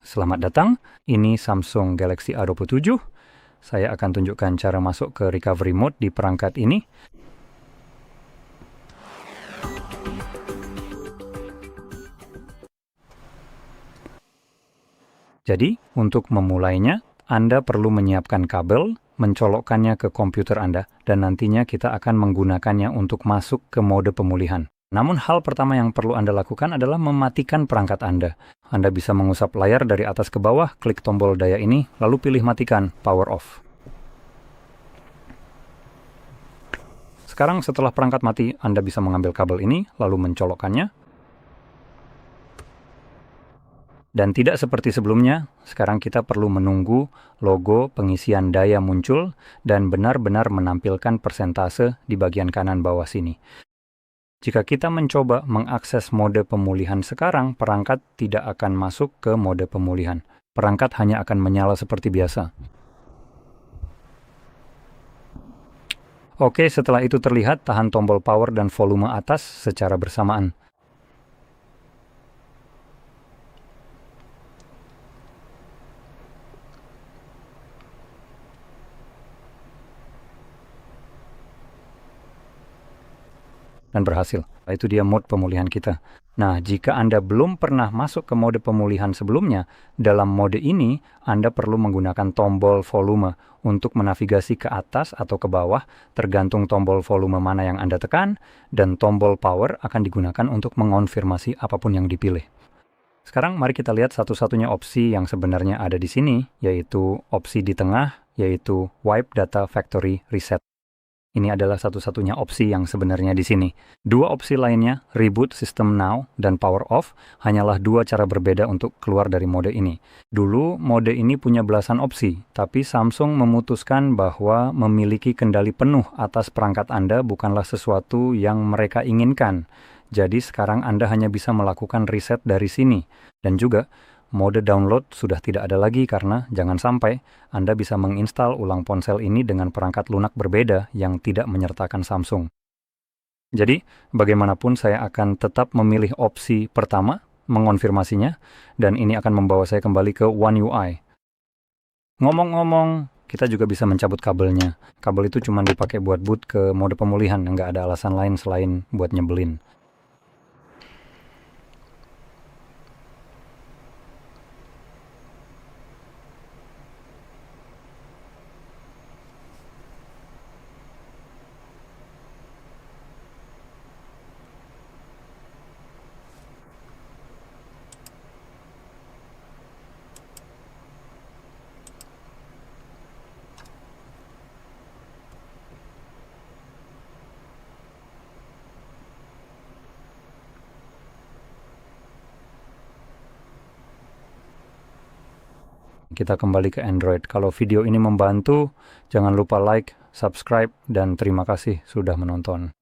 Selamat datang, ini Samsung Galaxy A27. Saya akan tunjukkan cara masuk ke recovery mode di perangkat ini. Jadi, untuk memulainya, Anda perlu menyiapkan kabel, mencolokkannya ke komputer Anda, dan nantinya kita akan menggunakannya untuk masuk ke mode pemulihan. Namun hal pertama yang perlu Anda lakukan adalah mematikan perangkat Anda. Anda bisa mengusap layar dari atas ke bawah, klik tombol daya ini, lalu pilih matikan, power off. Sekarang setelah perangkat mati, Anda bisa mengambil kabel ini, lalu mencolokkannya. Dan tidak seperti sebelumnya, sekarang kita perlu menunggu logo pengisian daya muncul dan benar-benar menampilkan persentase di bagian kanan bawah sini. Jika kita mencoba mengakses mode pemulihan sekarang, perangkat tidak akan masuk ke mode pemulihan. Perangkat hanya akan menyala seperti biasa. Oke, setelah itu terlihat, tahan tombol power dan volume atas secara bersamaan. Dan berhasil. Itu dia mode pemulihan kita. Nah, jika Anda belum pernah masuk ke mode pemulihan sebelumnya, dalam mode ini Anda perlu menggunakan tombol volume untuk menavigasi ke atas atau ke bawah, tergantung tombol volume mana yang Anda tekan, dan tombol power akan digunakan untuk mengonfirmasi apapun yang dipilih. Sekarang mari kita lihat satu-satunya opsi yang sebenarnya ada di sini, yaitu opsi di tengah, yaitu Wipe Data Factory Reset. Ini adalah satu-satunya opsi yang sebenarnya di sini. Dua opsi lainnya, Reboot System Now dan Power Off, hanyalah dua cara berbeda untuk keluar dari mode ini. Dulu, mode ini punya belasan opsi, tapi Samsung memutuskan bahwa memiliki kendali penuh atas perangkat Anda bukanlah sesuatu yang mereka inginkan. Jadi sekarang Anda hanya bisa melakukan reset dari sini. Dan juga, mode download sudah tidak ada lagi karena jangan sampai Anda bisa menginstal ulang ponsel ini dengan perangkat lunak berbeda yang tidak menyertakan Samsung. Jadi, bagaimanapun saya akan tetap memilih opsi pertama, mengonfirmasinya, dan ini akan membawa saya kembali ke One UI. Ngomong-ngomong, kita juga bisa mencabut kabelnya. Kabel itu cuma dipakai buat boot ke mode pemulihan, nggak ada alasan lain selain buat nyebelin. Kita kembali ke Android. Kalau video ini membantu, jangan lupa like, subscribe, dan terima kasih sudah menonton.